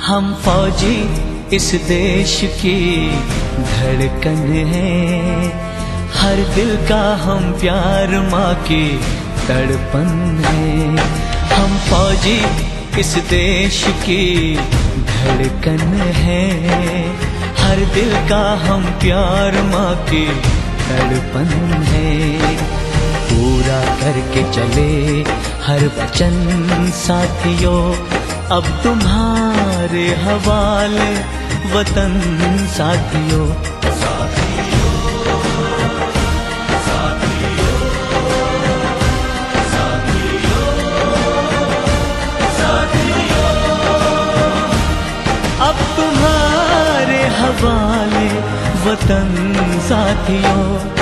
हम फौजी इस देश की धड़कन है, हर दिल का हम प्यार माँ की तड़पन है। हम फौजी इस देश की धड़कन है, हर दिल का हम प्यार माँ की तड़पन है। पूरा करके चले हर वचन साथियों, अब तुम्हारे हवाले वतन साथियों। अब तुम्हारे हवाले वतन साथियों।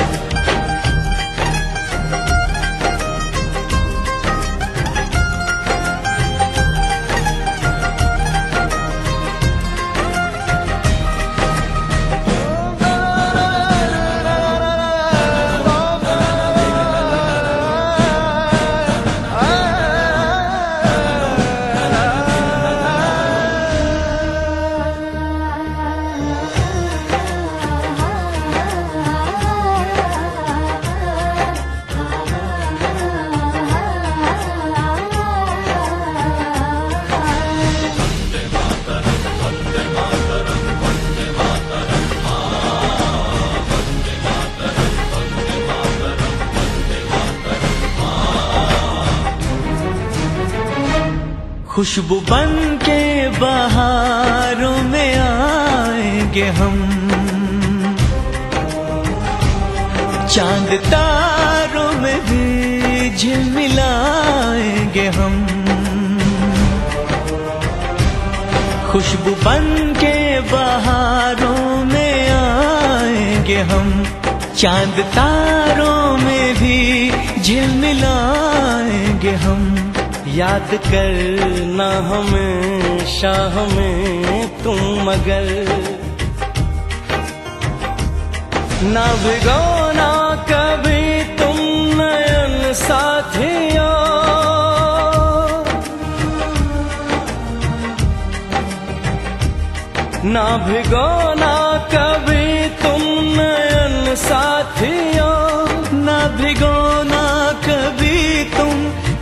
खुशबू बन के बहारों में आएंगे हम, चांद तारों में भी झिलमिलाएंगे हम। खुशबू बन के बहारों में आएंगे हम, चांद तारों में भी झिलमिलाएंगे हम। याद करना हमेशा हमें तुम, मगर ना भिगोना कभी तुम नयन साथियों। ना भिगोना कभी तुम नयन साथियों, ना भिगोना कभी तुम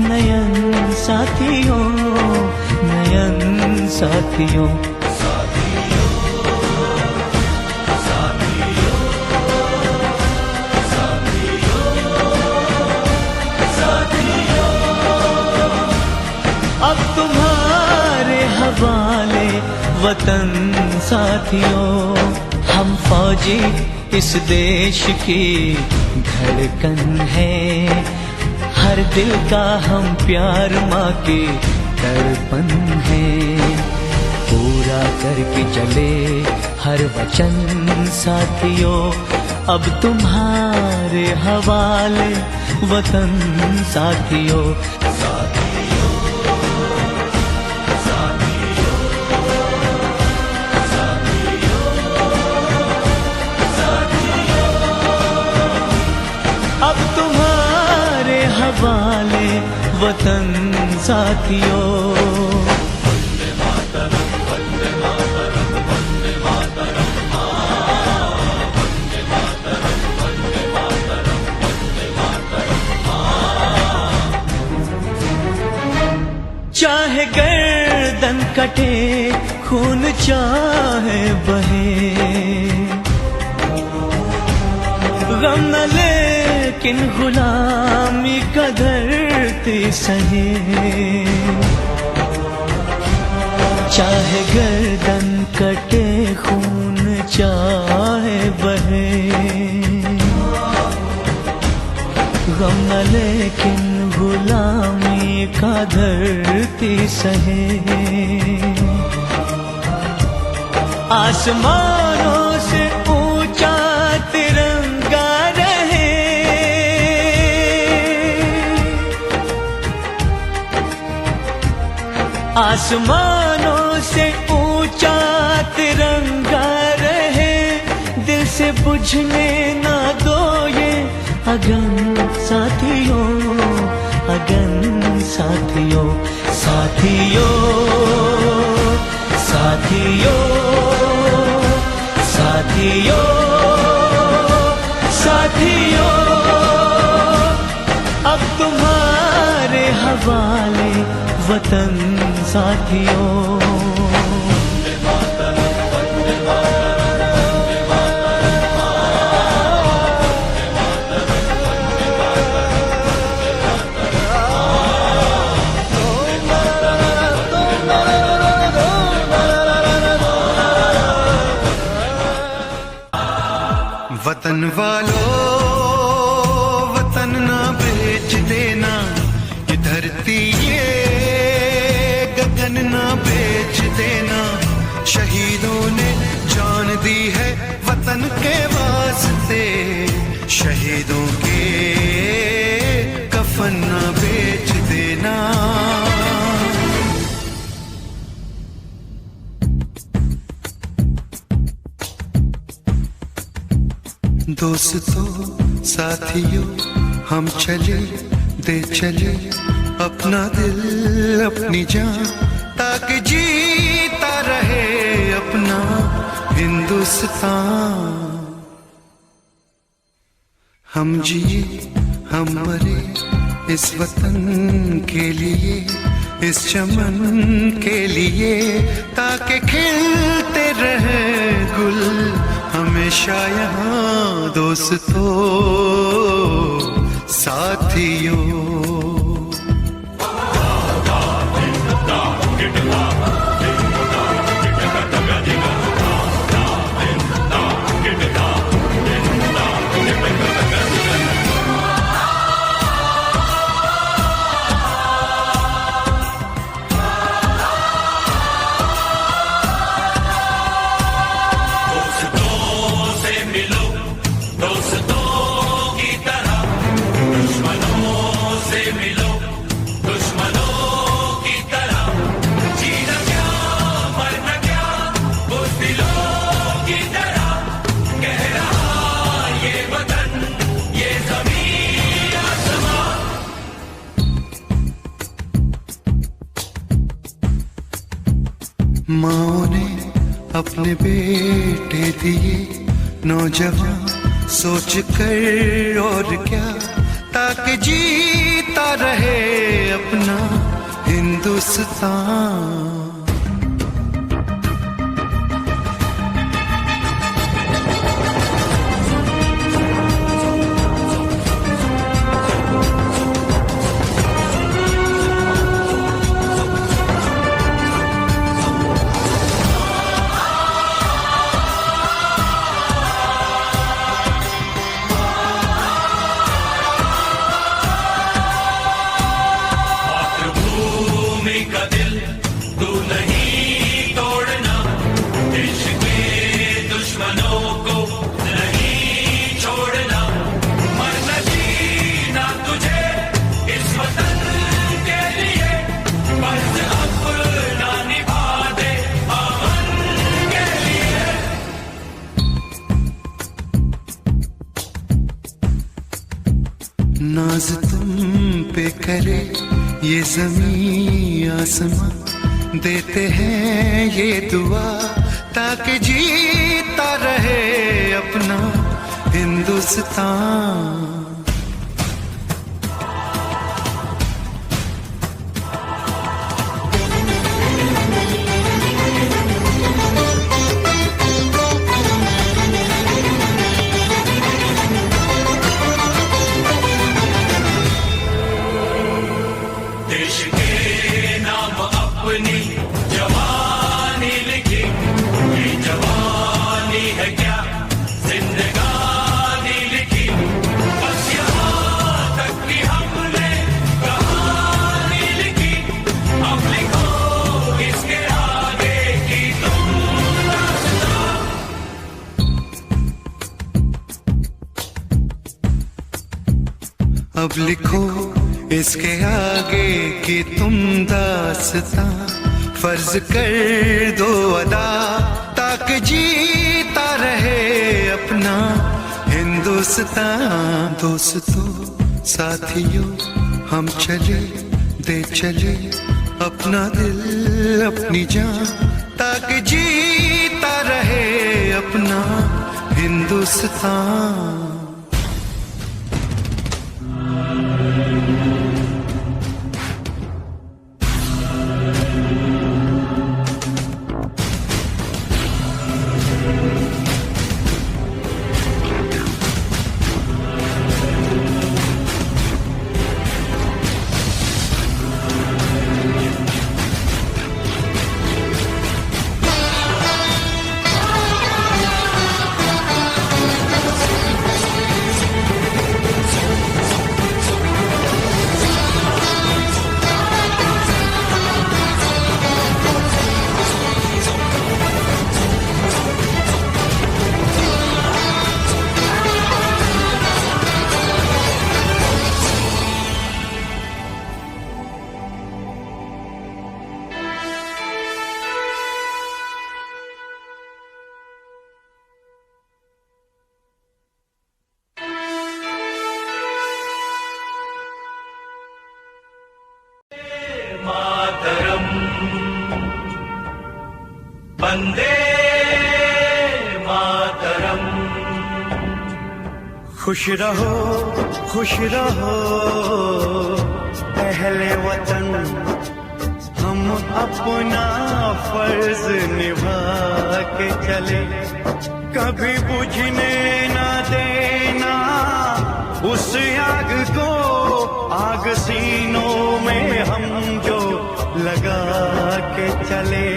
नयन साथियों, नयन साथियों। अब तुम्हारे हवाले वतन साथियों। हम फौजी इस देश की धड़कन है, हर दिल का हम प्यार माँ की तड़पन है। पूरा करके चले हर वचन साथियों, अब तुम्हारे हवाले वतन साथियों। अब तुम्हारे हवाले वतन साथियों। वंदे मातरम, वंदे मातरम, वंदे मातरम, वंदे मातरम, वंदे मातरम, वंदे मातरम। चाहे गर्दन कटे, खून चाहे बहे, गम न लेकिन गुलामी का धरती सहे। चाहे गर्दन कटे, खून चाहे बहे, गम न लेकिन गुलामी का धरती सहे। आसमानों से ऊंचा तिरंगा रहे, आसमानों से ऊंचा तिरंगा रहे। दिल से बुझने ना दो ये अगन साथियों, अगन साथियों, साथियों, साथियों। साथियों अब तुम्हारे हवाले वतन साथियों। वतन वालों वतन ना बेच देना, ये धरती ये गगन ना बेच देना। शहीदों ने जान दी है वतन के वास्ते, शहीदों के कफन ना बेच देना। दोस्तों साथियों हम चले दे चले अपना दिल अपनी जान, ताकि जीता रहे अपना हिंदुस्तान। हम जिए हम मरे इस वतन के लिए, इस चमन के लिए, ताकि खिलते रहे गुल हमेशा यहाँ। दोस्तों साथियों माँ ने अपने बेटे दिए नौजवान सोच कर और क्या, ताकि जीता रहे अपना हिंदुस्तान। नाज तुम पे करे ये ज़मीं आसमां, देते हैं ये दुआ ताकि जीता रहे अपना हिंदुस्तान। अब लिखो इसके आगे कि तुम दास्तां, फर्ज कर दो अदा ताकि जीता रहे अपना हिंदुस्तान। दोस्तों साथियों हम चले दे चले अपना दिल अपनी जान, ताकि जीता रहे अपना हिंदुस्तान। वंदे मातरम। खुश रहो अहले वतन, हम अपना फर्ज निभा के चले, कभी बुझने ना देना उस आग को, आग सीनों में हम जो लगा के चले।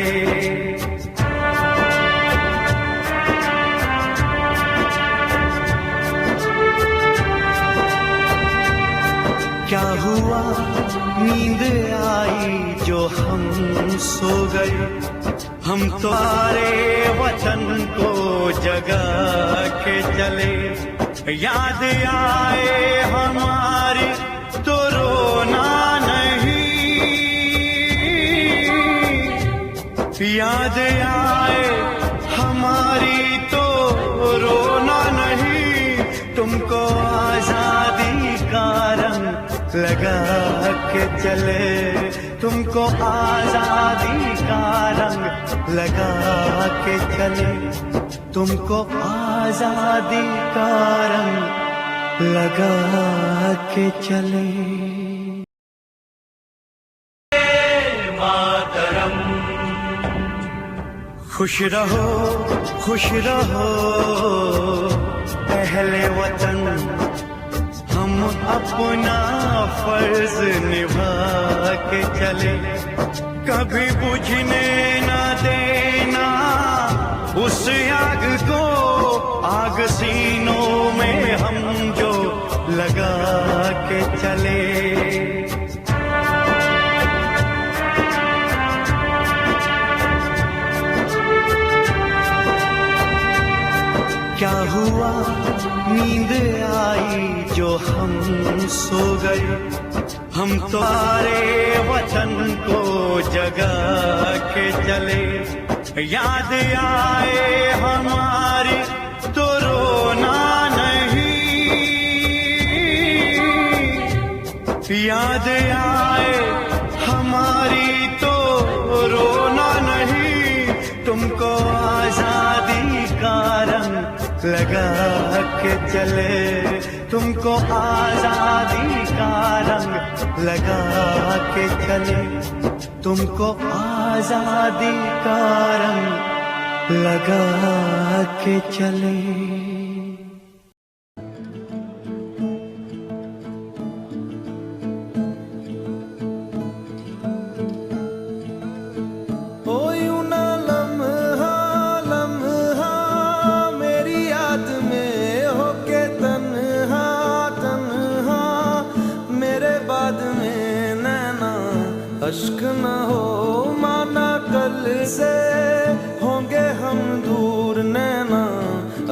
क्या हुआ नींद आई जो हम सो गए, हम तो सारे वतन को जगा के चले। याद आए हमारी तो रोना नहीं, याद आए हमारी तो रोना नहीं, तुमको आजादी का रंग लगा के चले, तुमको आजादी का रंग लगा के चले, तुमको आजादी का रंग लगा के चले। मातरम। खुश रहो अहले वतन, हम अपना फर्ज निभा के चले, कभी बुझने ना देना उस आग को, आग सीनों में हम जो लगा के चले। क्या हुआ नींद आई जो हम सो गए, हम तो सारे वतन को जगा के चले। याद आए हमारी तो रोना नहीं, याद आए हमारी तो रोना नहीं, तुमको आजादी का रंग लगा के चले, तुमको आजादी का रंग लगा के चले, तुमको आजादी का रंग लगा के चले। अश्क न हो माना कल से होंगे हम दूर नैना,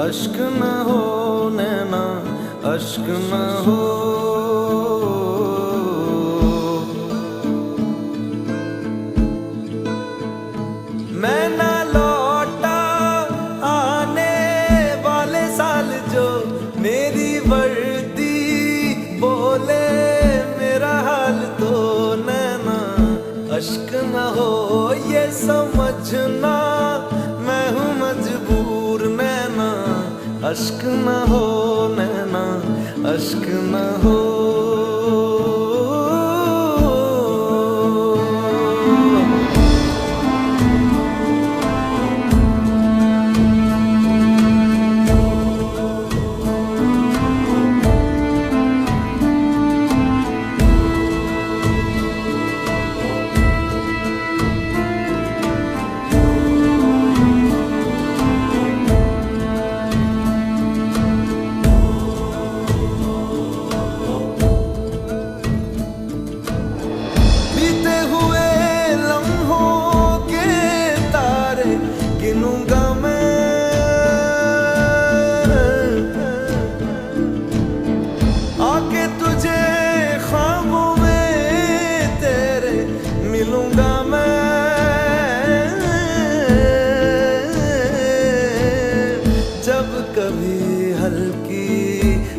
अश्क न हो नैना, अश्क न हो। मैं न लौटा आने वाले साल जो मेरी वर्दी बोले मेरा हाल तो नैना, अश्क न हो ये समझना मैं हूँ मजबूर नैना, अश्क न हो नैना, अश्क न हो।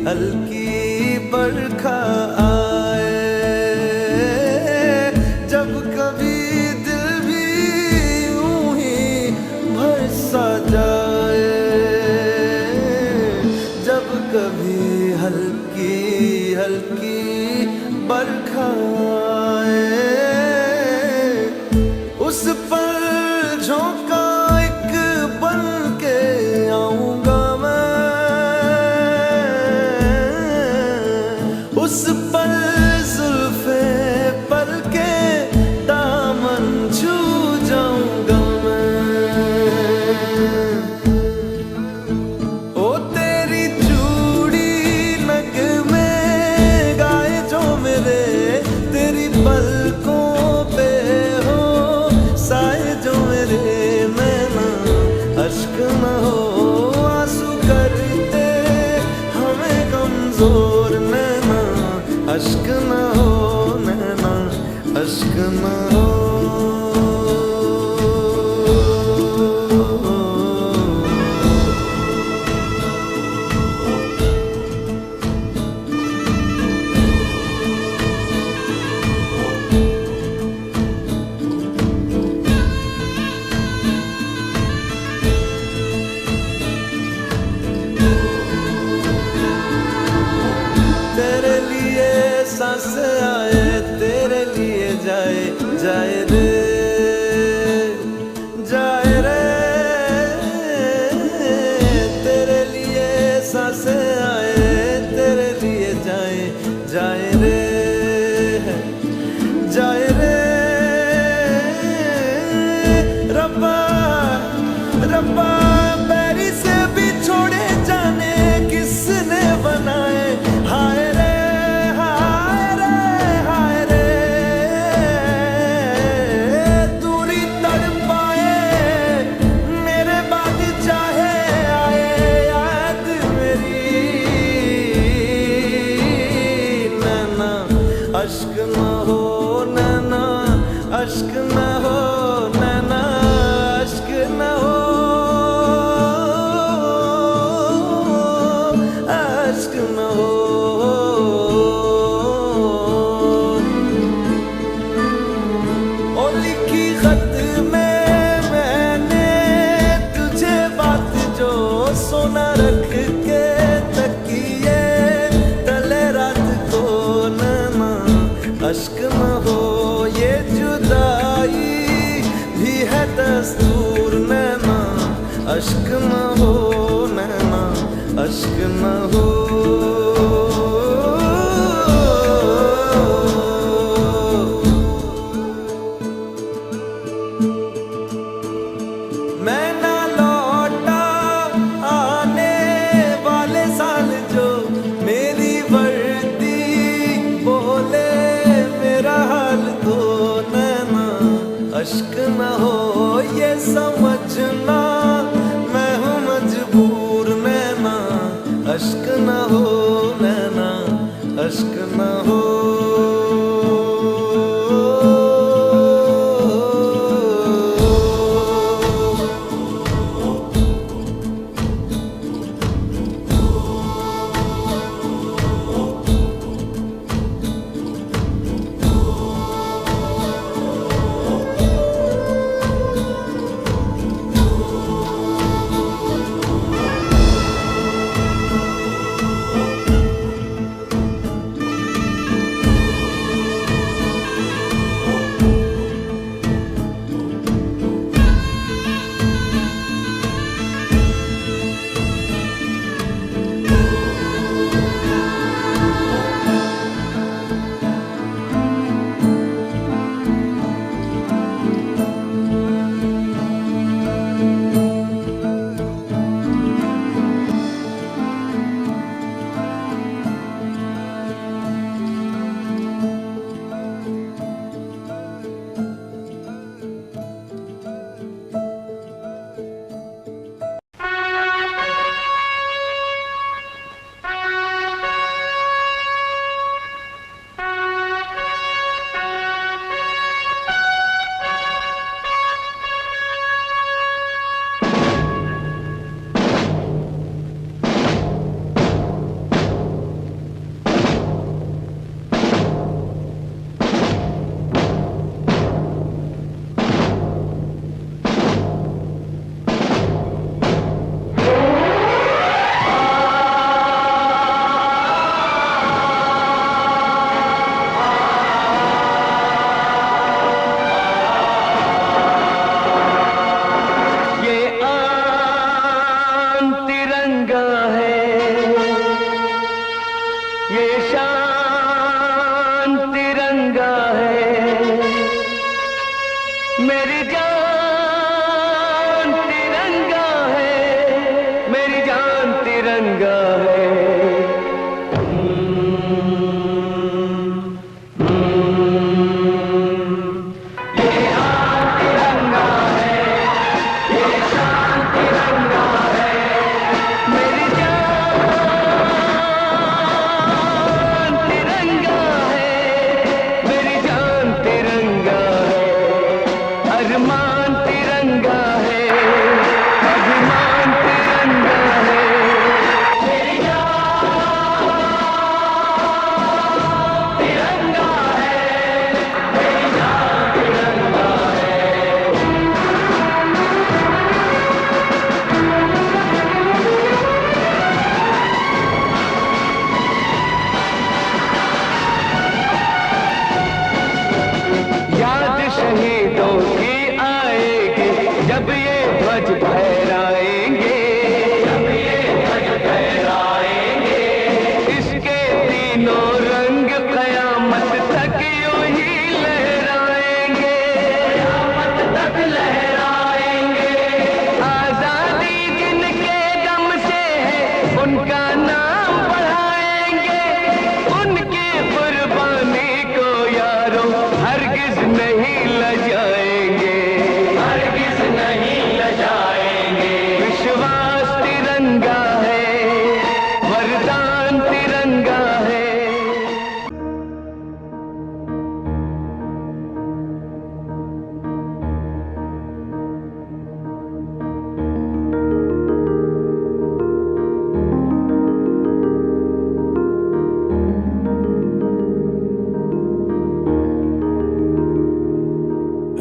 हल्की बरखा आए, जब कभी दिल भी यूं ही हल्की हल्की बरखाए, उस पर झोंका एक बन के आऊंगा मैं, उस पर जुल्फे पर के दामन छू जाऊंगा मैं। ओ तेरी चूड़ी नग में गाए जो मेरे, तेरी पलकों पे हो साए जो मेरे, नैना अश्क न हो आंसू करते हमें कमजोर, नैना अश्क न हो, नैना अश्क न हो। तेरे लिए सांस आए, तेरे लिए जाए जाए रे, जाए रे, तेरे लिए सांस आए, तेरे लिए जाए जाए रे, जाए रे। रब्बा रब्बा बैरी से भी छोड़े जाने किसने बनाए, हाय रे हाय रे हाय रे, दूरी तड़पाए मेरे बाद चाहे आए याद मेरी, नैना अश्क न हो, नैना अश्क न हो, नैना अश्क न हो, अश्क न हो। ओ लिखी खत में मैंने तुझे बात जो, सोना रख के तकिए तले रात को, नैना अश्क न हो, ये जुदाई भी है दस्तूर, नैना अश्क न हो, नैना अश्क न हो। मैं ना लौटा आने वाले साल जो, मेरी वर्दी बोले मेरा हाल तो, नैना अश्क न हो, ये समझना मैं हूँ मजबूर, नैना अश्क न हो, नैना अश्क न हो।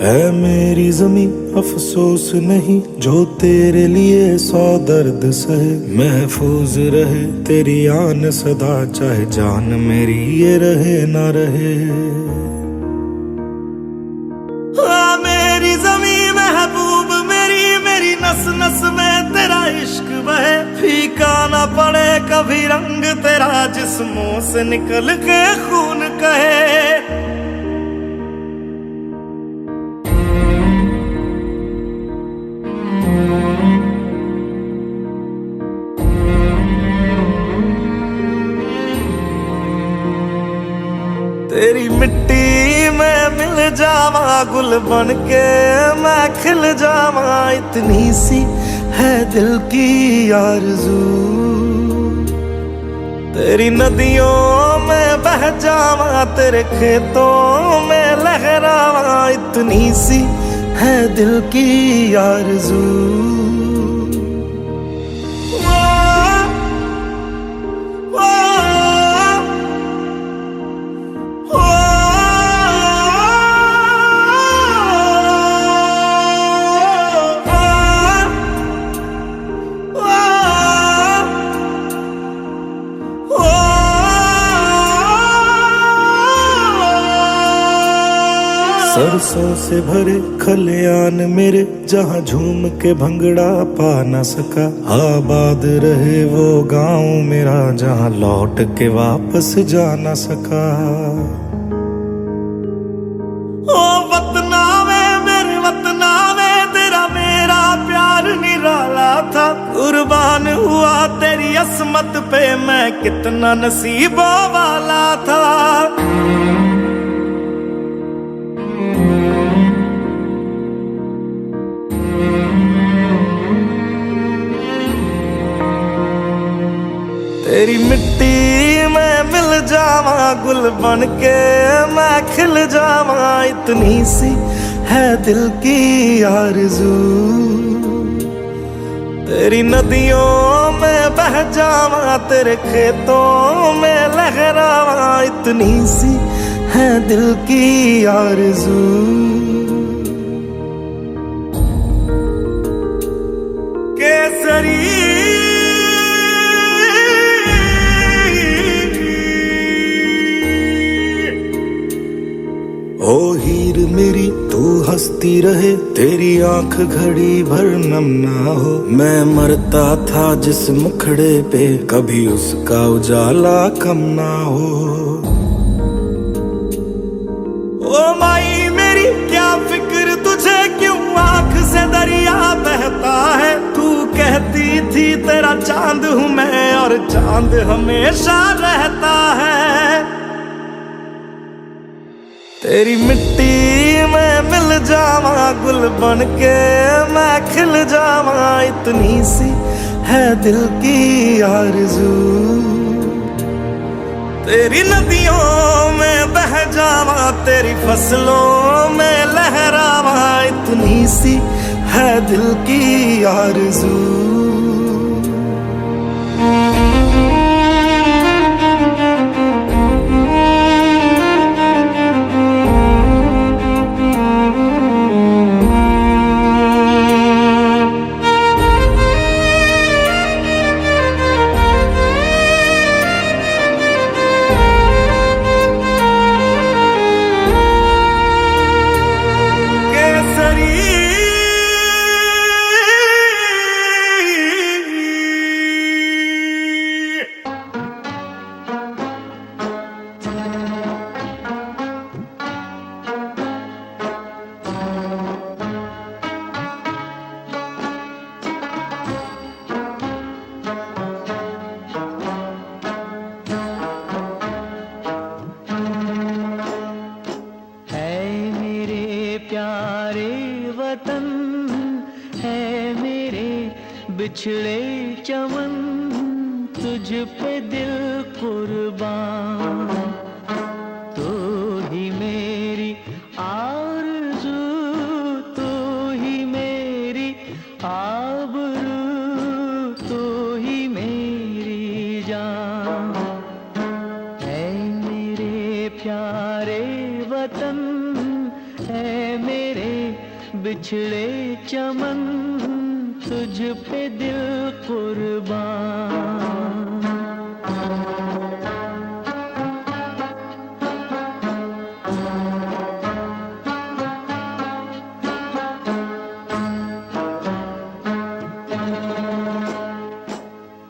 है मेरी ज़मीं अफसोस नहीं जो तेरे लिए 100 दर्द सहे, महफूज रहे तेरी आन सदा चाहे जान मेरी ये रहे ना रहे। मेरी ज़मीं महबूब मेरी, मेरी नस नस में तेरा इश्क बहे, फीका ना पड़े कभी रंग तेरा जिस्मों से निकल के खून कहे। तेरी मिट्टी में मिल जावा गुल बन के मैं खिल जावा, इतनी सी है दिल की आरज़ू। तेरी नदियों में बह जावा तेरे खेतों में लहरावा, इतनी सी है दिल की आरज़ू। सरसों से भरे खलियान मेरे जहाँ झूम के भंगड़ा पा न सका, आबाद रहे वो गांव मेरा जहाँ लौट के वापस जा न सका। ओ वतना में मेरे वतना में तेरा मेरा प्यार निराला था, कुर्बान हुआ तेरी अस्मत पे मैं कितना नसीबों वाला था। तेरी मिट्टी में मिल जावा गुल बन के मैं खिल जावा, इतनी सी है दिल की आरज़ू। तेरी नदियों में बह जावा तेरे खेतों में लहरावा, इतनी सी है दिल की आरज़ू। केसरी ओ हीर मेरी तू हंसती रहे, तेरी आंख घड़ी भर नम ना हो। मैं मरता था जिस मुखड़े पे कभी उसका उजाला कम ना हो। ओ माई मेरी क्या फिक्र तुझे क्यों आंख से दरिया बहता है, तू कहती थी तेरा चांद हूँ मैं और चांद हमेशा रहता है। तेरी मिट्टी में मिल जावा गुल बन के मैं खिल जावा, इतनी सी है दिल की आरज़ू। तेरी नदियों में बह जावा तेरी फसलों में लहरावा, इतनी सी है दिल की आरज़ू। वतन है मेरे बिछड़े चमन, तुझ पे दिल कुर्बान। तू ही मेरी आरज़ू, तू ही मेरी आबरू, तू ही मेरी जान। है मेरे प्यारे वतन, है मेरे बिछड़े चमन तुझ पे दिल कुर्बान।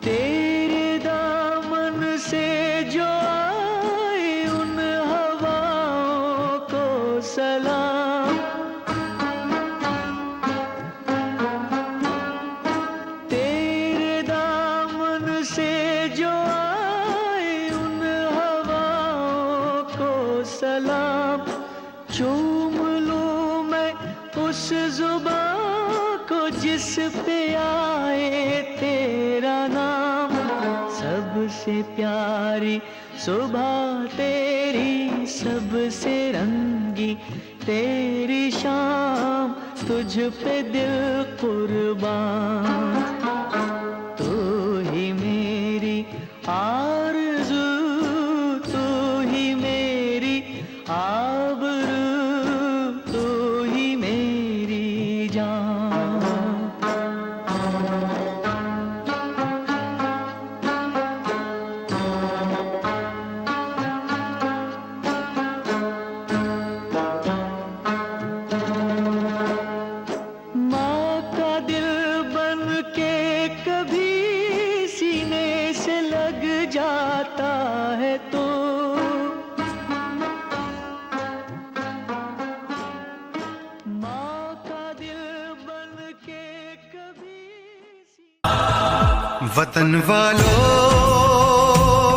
तेरे दामन से जो आए उन हवाओं को सलाम। तेरे दामन से जो आए उन हवाओं को सलाम। चूम लूं मैं उस जुबां को जिस पे आए तेरा नाम। सबसे प्यारी सुबह तेरी, सबसे रंगी तेरी शाम, तुझ पे दिल कुर्बान। तू ही मेरी आरज़ू, तू ही मेरी आबरू, तू ही मेरी जान। माँ का दिल बन के कभी सीने से लग जाता है तो। माँ का दिल बन के कभी वतन वालों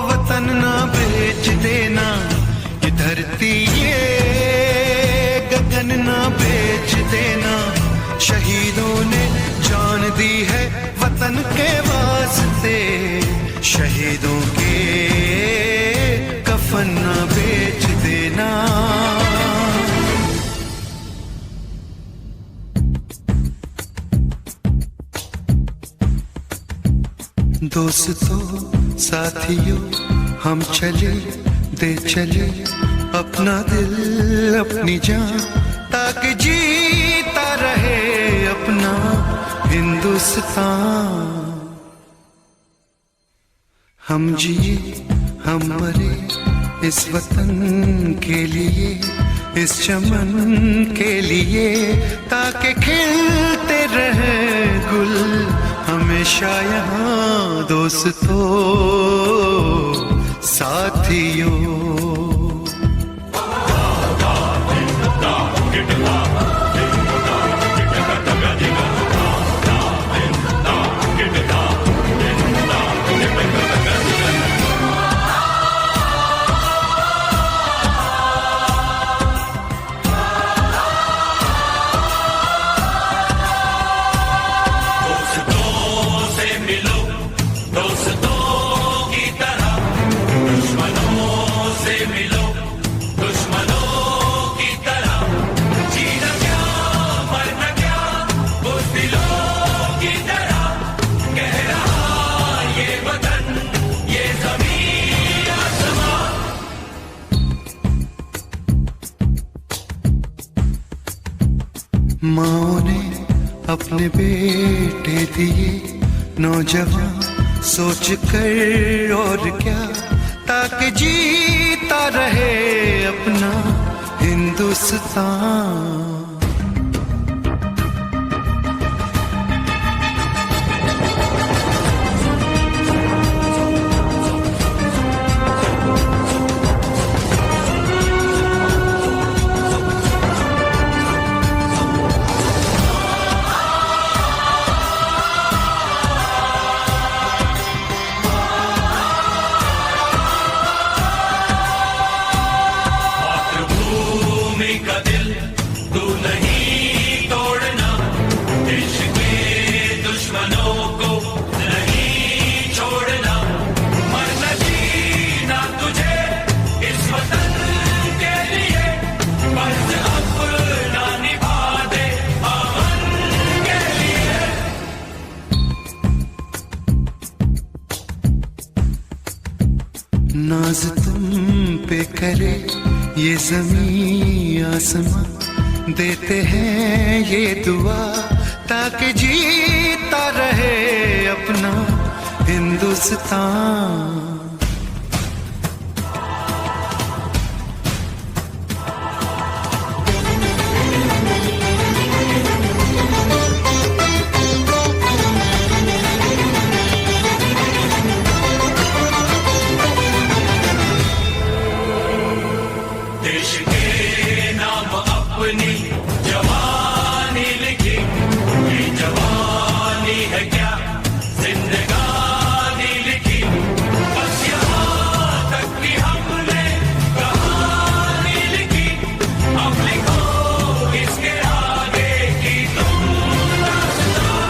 वतन ना बेच देना, ये धरती ये गगन ना बेच देना। शहीदों ने जान दी है वतन के वास्ते, शहीदों के कफन ना बेच देना। दोस्तों साथियों हम चले दे चले अपना दिल अपनी जान, ताकि जीता रहे अपना हिंदुस्तान। हम जिए हम मरे इस वतन के लिए, इस चमन के लिए, ताकि खिलते रहे गुल हमेशा यहाँ। दोस्तों साथियों माँ ने अपने बेटे दिए नौजवान सोच कर और क्या, ताकि जीता रहे अपना हिंदुस्तान। नाज तुम पे करे ये ज़मीं आसमां, देते हैं ये दुआ ताकि जीता रहे अपना हिंदुस्तान। देश के नाम अपनी जवानी लिखी, ये जवानी है क्या जिंदगानी लिखी, बस यहाँ तक कि हमने कहानी लिखी, अब लिखो इसके आगे की तुम दास्तां।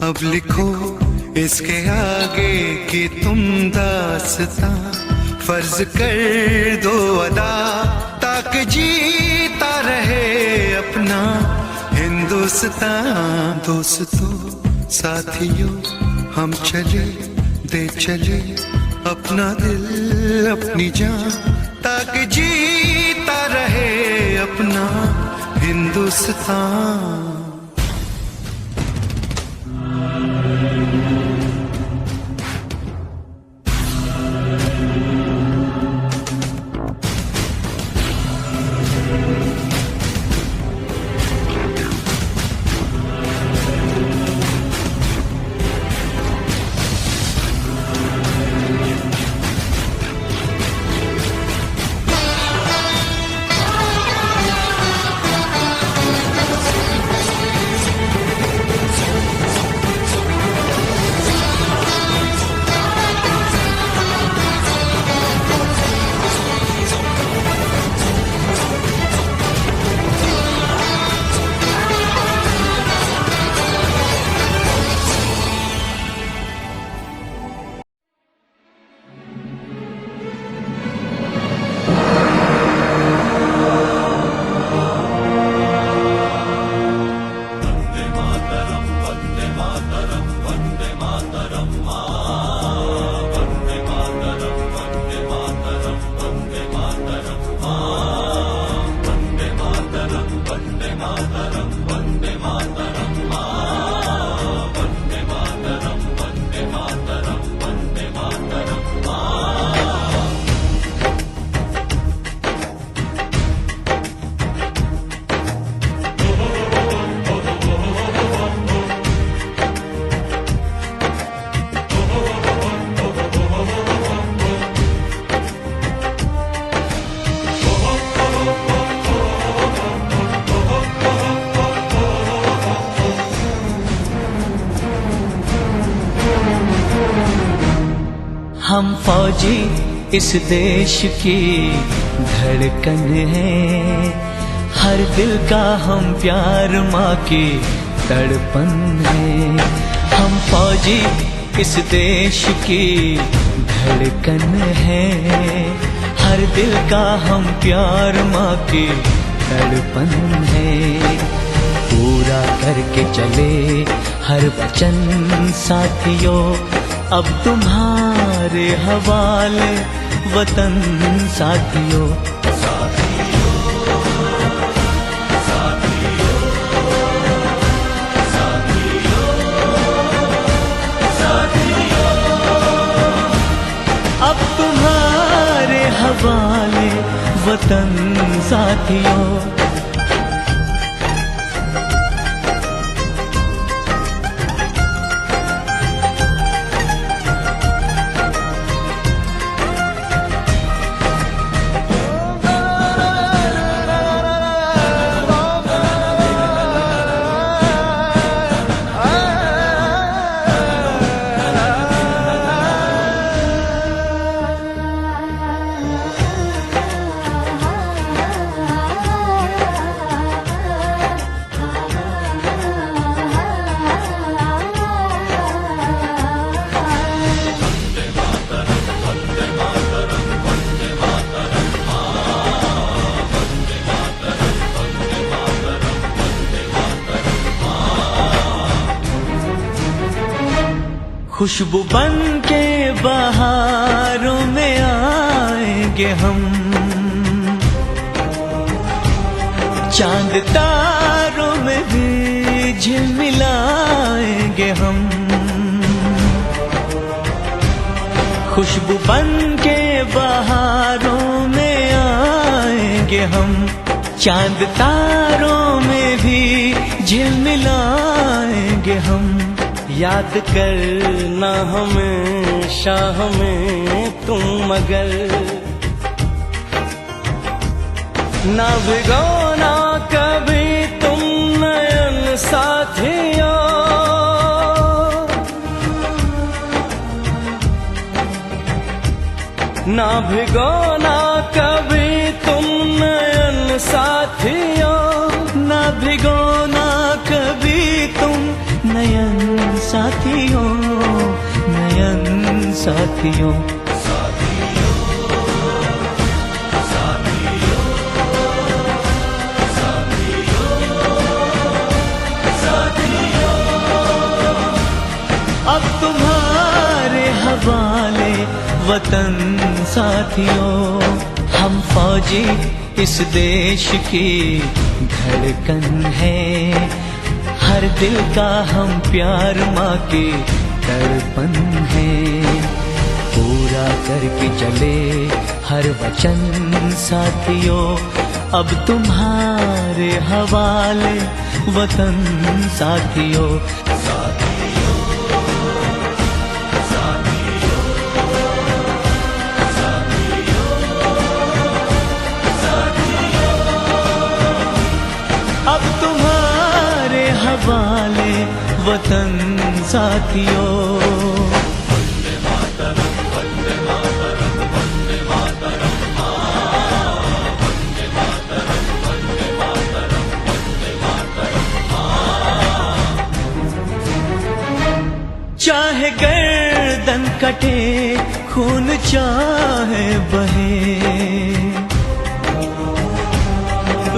अब लिखो इसके आगे की तुम दास्तां, फर्ज कर दो अदा ताकि जीता रहे अपना हिंदुस्तान। दोस्तों साथियों हम चले दे चले अपना दिल अपनी जान ताकि जीता रहे अपना हिंदुस्तान। हम फौजी इस देश की धड़कन है, हर दिल का हम प्यार माँ की तड़पन है। हम फौजी इस देश की धड़कन है, हर दिल का हम प्यार माँ की तड़पन है। पूरा करके चले हर वचन साथियों, अब तुम्हारे हवाले वतन साथियों। अब तुम्हारे हवाले वतन साथियों। खुशबू बन के बहारों में आ जाएंगे हम, चांद तारों में भी झिलमिलाएंगे हम, खुशबू बन के बहारों में आएंगे हम, चांद तारों में भी झिलमिलाएंगे हम। याद करना हमेशा हमें तुम, मगर ना भिगोना कभी तुम नयन साथियों, ना भिगोना कभी तुम नयन साथियों, ना भिगोना कभी तुम नयन साथियों, नयन साथियों। अब तुम्हारे हवाले वतन साथियों, हम फौजी इस देश की धड़कन है, हर दिल का हम प्यार माँ के दर्पण है, पूरा करके चले हर वचन साथियों, अब तुम्हारे हवाले वतन साथियों। अब तुम्हारे हवाले वतन साथियों। वंदे मातरम, वंदे मातरम, वंदे मातरम, वंदे मातरम, वंदे मातरम, वंदे मातरम। चाहे गर्दन कटे, खून चाहे बहे,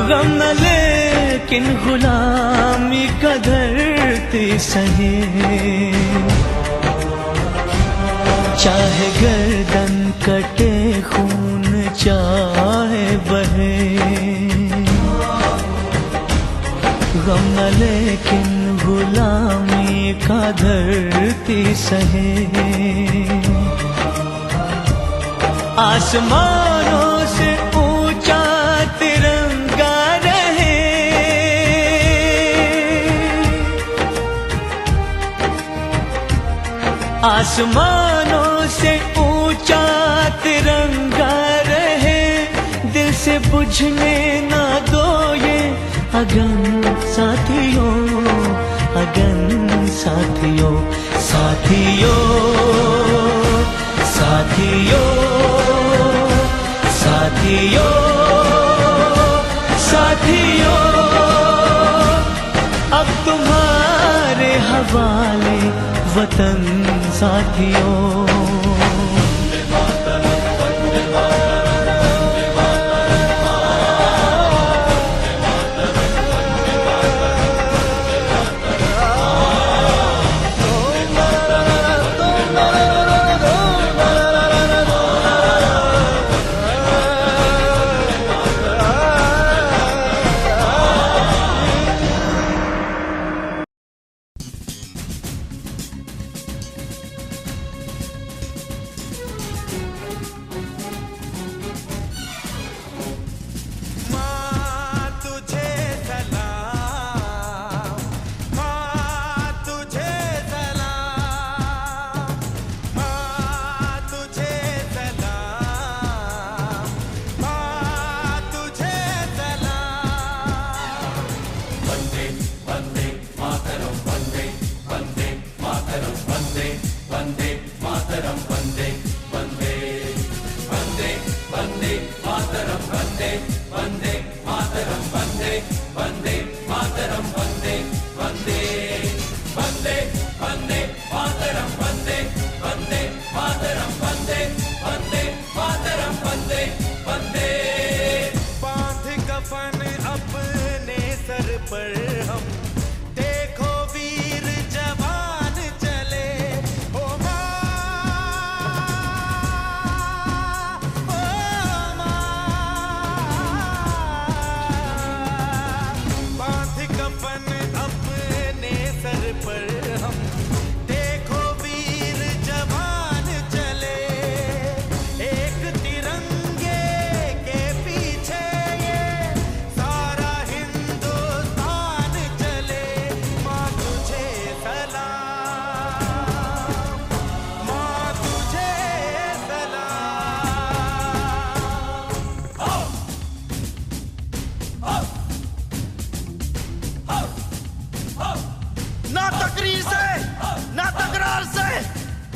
गम न लेकिन गुलामी का धरती सहे, चाहे गर्दन कटे खून चाहे बहे, गम न लेकिन गुलामी का धरती सहे, आसमानों से ऊंचा तिरंगा रहे, आसमानों से ऊंचा तिरंगा रहे, दिल से बुझने ना दो ये अगन साथियों, अगन साथियों, साथियों, साथियों, साथियों, साथियों। अब तुम्हारे हवाले वतन साथियों।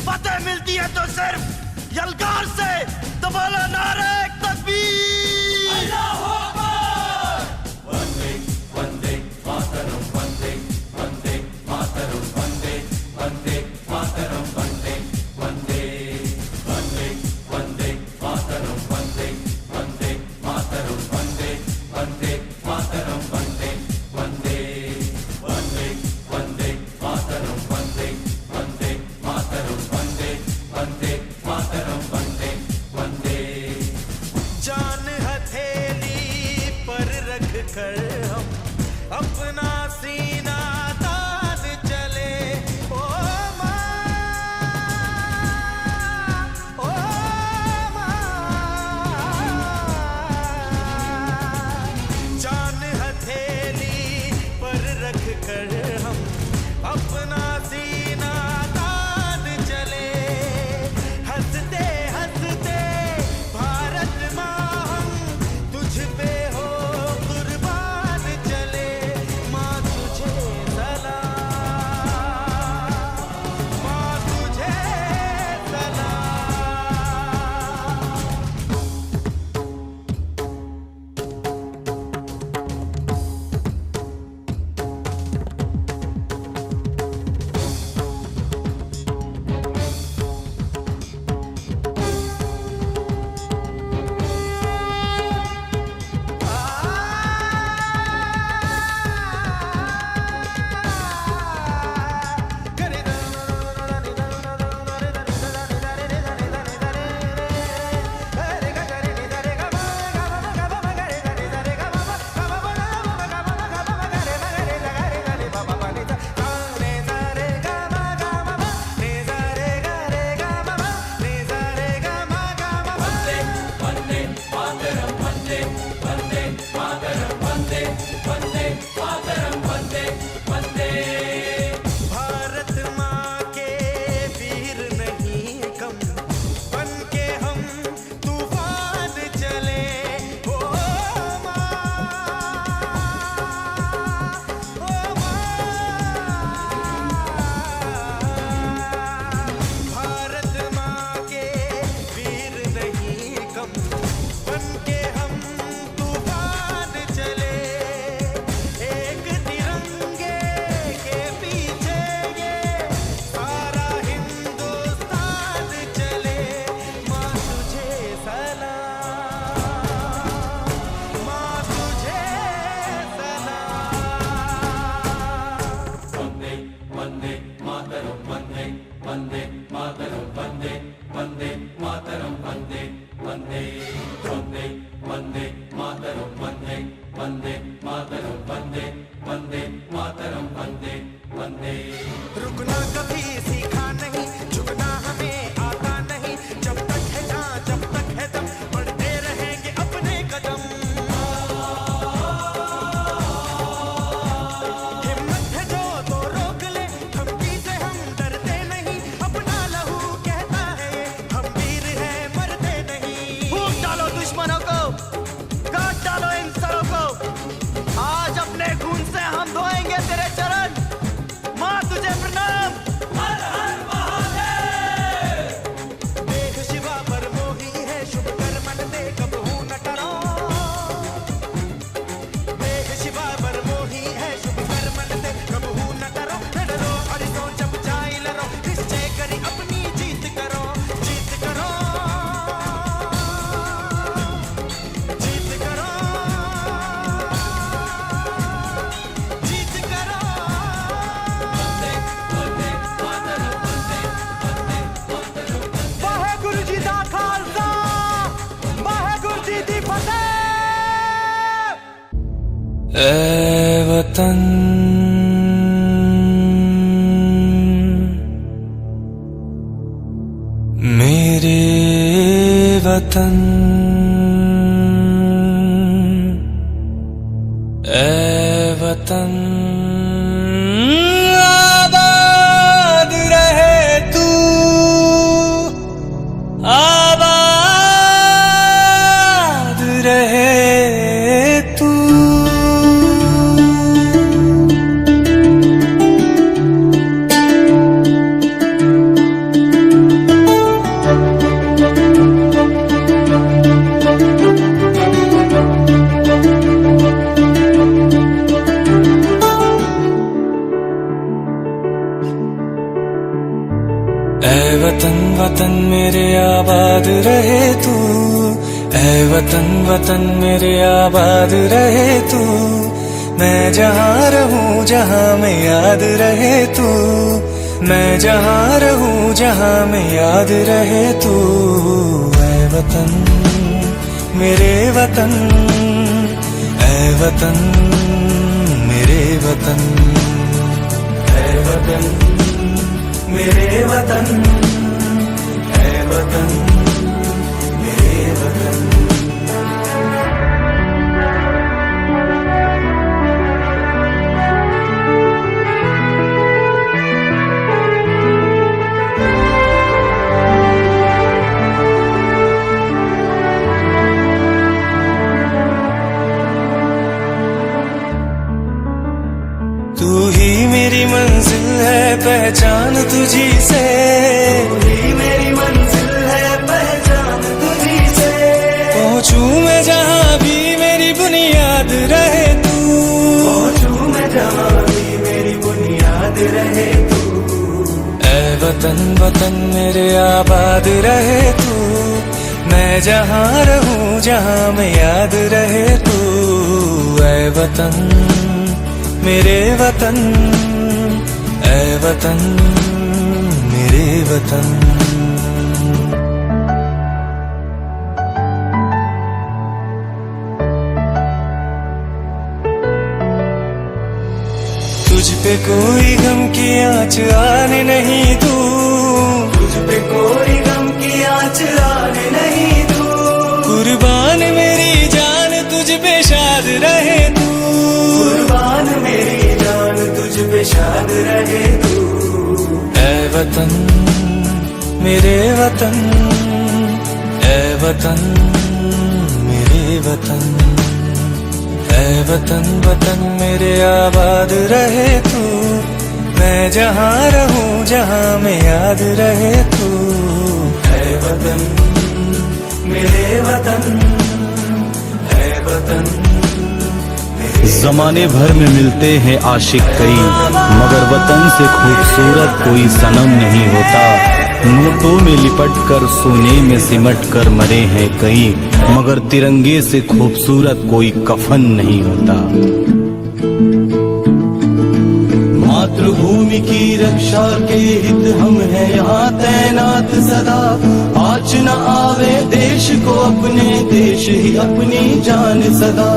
फतेह मिलती है तो सिर्फ यलगार से। तो बोलो नारे तकबीर। अल्लाहू अकबर। वंदे वंदे मातरम, वंदे वंदे मातरम, वंदे वंदे मातरम, वंदे वंदे वंदे वंदे मातरम, वंदे वंदे मातरम, वंदे वंदे मातरम, वंदे वंदे वंदे वंदे मातरम, वंदे वंदे मातरम, वंदे वंदे मातरम, वंदे वंदे। जान हथेली पर रख कर हम अपना सीना तान चले। ओ माँ, ओ माँ, जान हथेली पर रख कर हम अपना सीना तान चले। हंसते हंसते भारत माँ हम तुझ पे हो कुर्बान चले। माँ तुझे सलाम, माँ तुझे सलाम। वंदे वंदे मातरम, वंदे वंदे मातरम, वंदे वंदे मातरम, वंदे वंदे। भारत माँ के वीर नहीं कम, बन के हम तूफान चले। ओ माँ, ओ माँ, भारत माँ के वीर नहीं कम, बन के हम तूफान चले। एक तिरंगे के पीछे ये सारा हिंदुस्तान चले। माँ तुझे सलाम, माँ तुझे सलाम। वंदे वंदे मातरम, वंदे वंदे मातरम, वंदे वंदे मातरम, वंदे वंदे वंदे वंदे मातरम, वंदे वंदे मातरम, वंदे वंदे मातरम, वंदे वंदे। रुकना कभी सीखा नहीं, झुकना हमें आता नहीं। जब तक है जान, जब तक है दम, बढ़ते रहेंगे अपने कदम। हिम्मत है जो तो रोक ले, धमकी से हम डरते नहीं। अपना लहू कहता है हम वीर हैं, मरते नहीं। फूंक डालो दुश्मनों को, काट डालो इन सरों को। आज अपने खून से हम धोएंगे तेरे चरण। माँ तुझे प्रणाम। हर हर महादेव। देख शिवा पर मोही है, शुभ कर मन दे कबहू न डरो। देख शिवा पर मोही है, शुभ कर मन दे कबहू न डरो। न डरो हरितो जब जाए लरो, निश्चय करी अपनी जीत करो। जीत करो, जीत करो, जीत करो। वंदे वंदे मातरम, वंदे वंदे मातरम, वाहेगुरु जी दा खालसा, वाहेगुरु जी दी फतेह। ऐ वतन मेरे वतन, ऐ वतन आबाद रहे तू, आबाद रहे तू। वतन मेरे आबाद रहे तू, ऐ वतन वतन मेरे आबाद रहे तू। मैं जहाँ रहूं जहाँ में याद रहे तू, मैं जहाँ रहूं जहाँ में याद रहे तू। ऐ वतन मेरे वतन, ऐ वतन मेरे वतन, ऐ वतन मेरे वतन, ऐ वतन मेरे वतन। तू ही मेरी मंजिल है, पहचान तुझी से। तू ही मेरी मंजिल है, पहचान तुझी से। पहुंचूं मैं जहाँ भी मेरी बुनियाद रहे तू, पहुंचूं मैं जहाँ भी मेरी बुनियाद रहे तू। ऐ वतन वतन मेरे आबाद रहे तू, मैं जहाँ रहूं जहाँ में याद रहे तू। ऐ वतन मेरे वतन, ऐ वतन मेरे वतन। तुझ पे कोई गम की आँच आने नहीं दूं, तुझ पे कोई गम की आँच आने नहीं दूं। कुर्बान मेरी जान तुझ पे शाद रहे तू, कुर्बान मेरी जान तुझ पे शाद रहे तू। ऐ वतन मेरे वतन, ऐ वतन मेरे वतन, ऐ वतन वतन मेरे आबाद रहे तू। मैं जहाँ रहूं जहाँ में याद रहे तू। ऐ वतन मेरे वतन, ऐ वतन। जमाने भर में मिलते हैं आशिक कई, मगर वतन से खूबसूरत कोई सनम नहीं होता। नोटों में लिपट कर सोने में सिमट कर मरे हैं कई, मगर तिरंगे से खूबसूरत कोई कफन नहीं होता। मातृभूमि की रक्षा के हित हम हैं यहाँ तैनात सदा। आँच न आवे देश को अपने, देश ही अपनी जान सदा।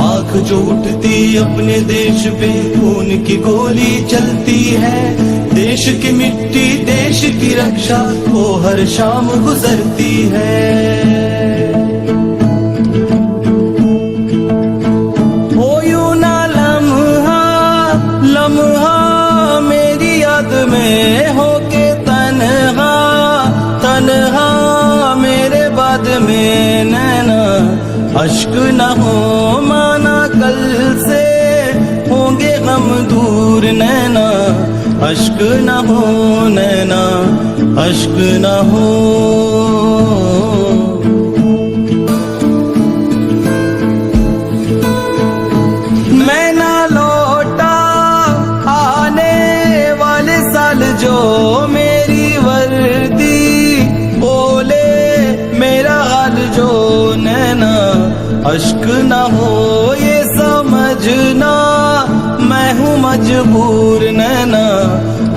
आँख जो उठती अपने देश पे, खून की गोली चलती है। देश की मिट्टी देश की रक्षा को हर शाम गुजरती है। ओ यूं ना लम्हा लम्हा मेरी याद में होके तन्हा तन्हा, मेरे बाद में नैना अश्क न हो माना। कल से होंगे हम दूर नैना, अश्क न हो नैना, अश्क न हो। मैं ना लौटा आने वाले साल जो मेरी वर्दी बोले मेरा हाल जो नैना। अश्क न हो ये समझना मैं हूँ मजबूर नैना।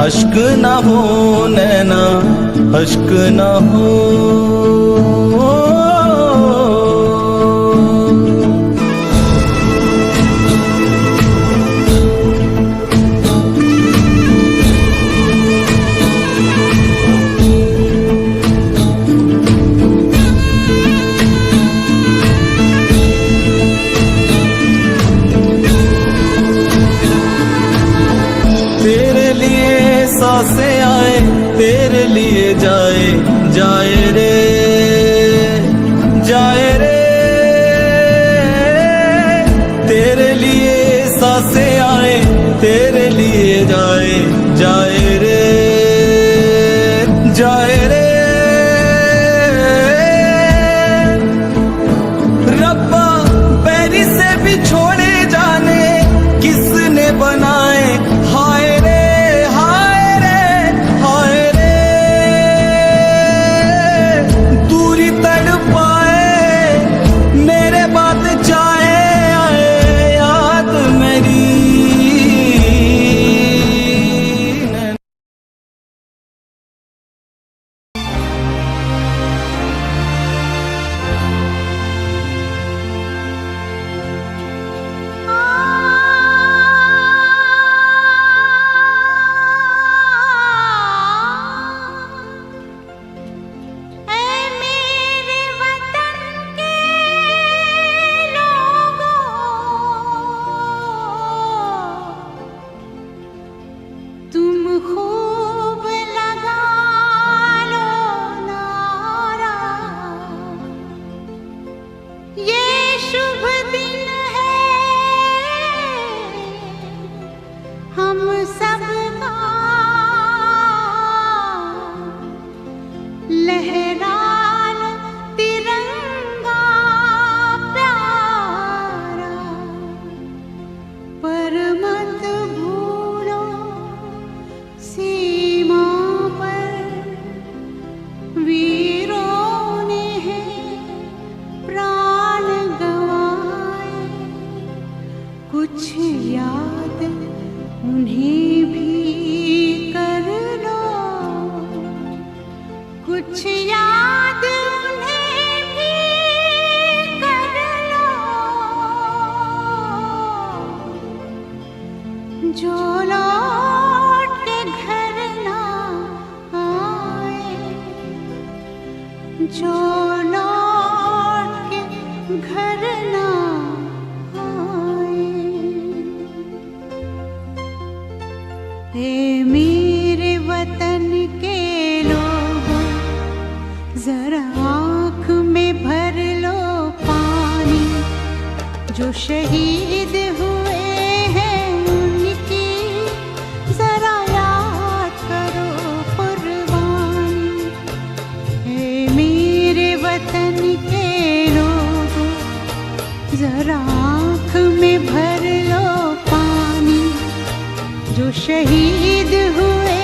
अश्क न हो नैना, अश्क न हो। तेरे लिए सांसें आए, तेरे लिए जाए जाए रे जाए रे। तेरे लिए सांसें आए, तेरे लिए जाए जाए रे जाए रे। रब्बा पैरी से भी छोड़े जाने किसने बनाए। हाय रे हाय रे हाय रे। पर मत भूलो सीमा पर वीरों ने है प्राण गंवाए, कुछ याद उन्हें भी कर लो, कुछ याद उन्हें भी कर लो, जो लौट के घर ना आए, जो लौट के घर ना आए। ए मेरे वतन के लोगों, जरा आँख में भर लो पानी, जो शहीद हुए हैं उनकी जरा याद करो कुर्बानी। ए मेरे वतन के लोगों, जरा आँख में भर लो पानी, जो शहीद हुए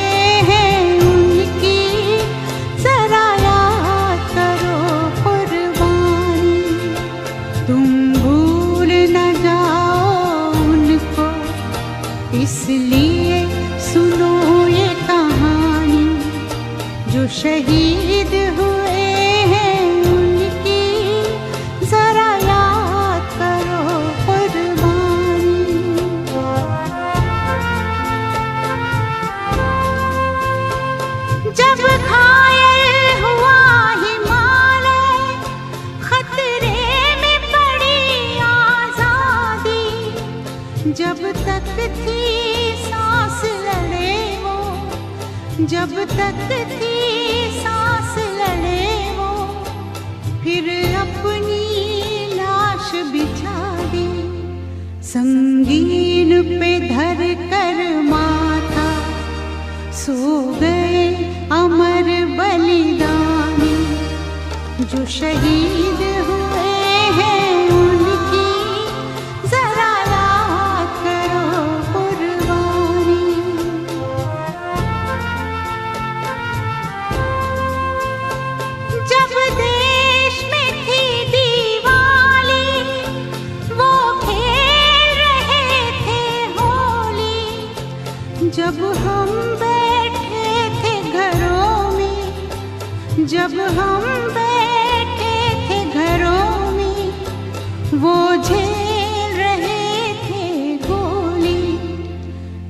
हैं उनकी जरा याद करो कुर्बानी। तुम भूल न जाओ उनको, इसलिए सुनो ये कहानी, जो शहीद हुए हैं उनकी जरा याद करो कुर्बानी। जब घायल हुआ हिमालय, खतरे में पड़ी आजादी, जब तक थी सांस लड़े वो, जब तक थी सांस लड़े वो, फिर अपनी लाश बिछा दी, संगीन पे धर कर माथा, सो गए अमर बलिदानी, जो शहीद हुए हैं उनकी जरा याद करो कुर्बानी। जब देश में थी दिवाली, वो खेल रहे थे होली, जब हम बैठे थे घरों में, जब हम बैठे थे घरों में, वो झेल रहे थे गोली,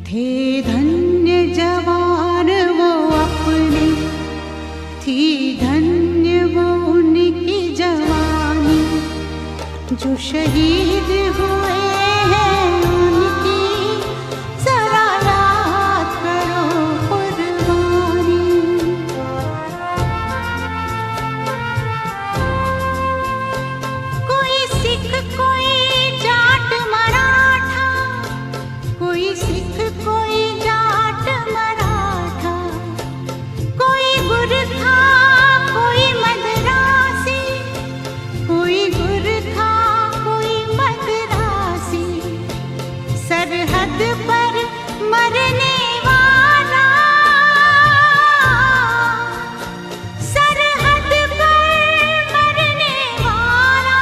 थे धन्य जवान वो अपने, थी धन्य वो उनकी जवानी, जो शहीद हुए हैं उनकी जरा याद करो कुर्बानी। कोई सिख कोई जाट मराठा, कोई सिख कोई जाट मराठा, कोई गुरखा कोई मद्रासी, कोई गुरखा कोई मद्रासी, सरहद पर मरने वाला, सरहद पर मरने वाला,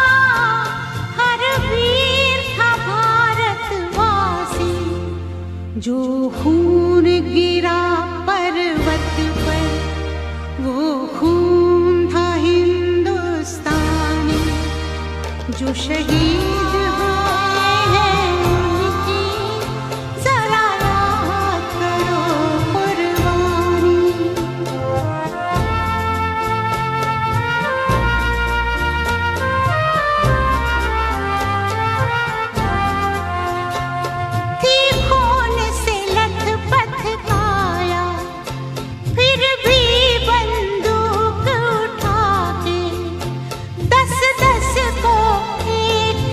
हर वीर था भारतवासी, जो खून गिरा पर्वत पर, वो खून था हिंदुस्तानी, जो शहीद हुए हैं उनकी जरा याद करो कुर्बानी। थी खून से लथपथ काया, फिर भी बंदूक उठा के 10-10 को एक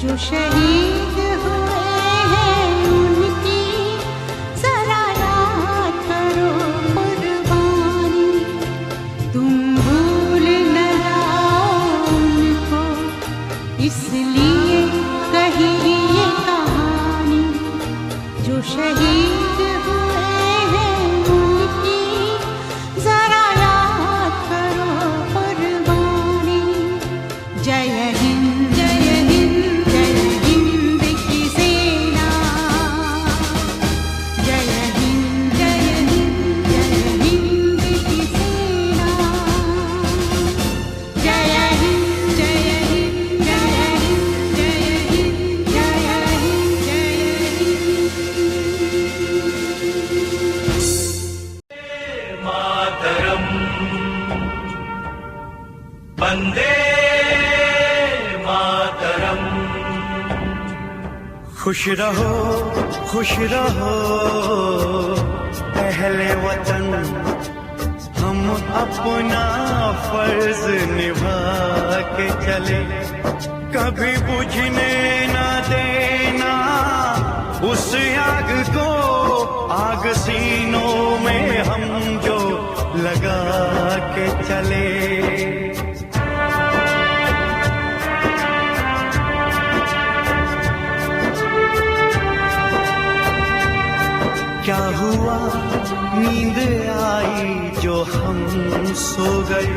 जो शहीद हुए हैं उनकी जरा याद करो कुर्बानी। तुम भूल न जाओ उनको, इसलिए कही ये कहानी। जो शहीद हुए हैं उनकी जरा याद करो कुर्बानी। जय हिंद जय हिंद जय हिंद की सेना। जय हिंद जय हिंद जय हिंद की सेना। जय हिंद जय हिंद जय हिंद जय हिंद जय हिंद जय हिंद। मातरम वंदे मातरम। खुश रहो अहले वतन, हम अपना फर्ज निभा के चले। कभी बुझने ना देना उस आग को, आग सीनों में हम जो लगा के चले। क्या हुआ नींद आई जो हम सो गए।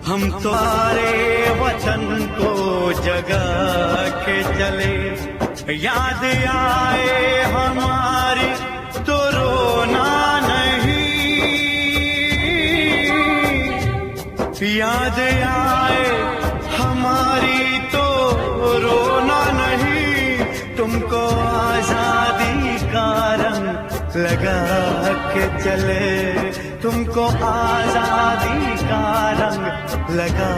हम तो सारे वतन को जगा के चले। याद आए हमारी तो रोना नहीं, याद आए हमारी तो रोना नहीं। तुमको आजादी का रंग लगा के चले, तुमको आजादी का रंग लगा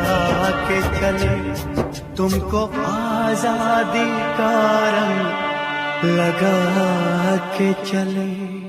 के चले, तुमको आजादी का रंग लगा के चले।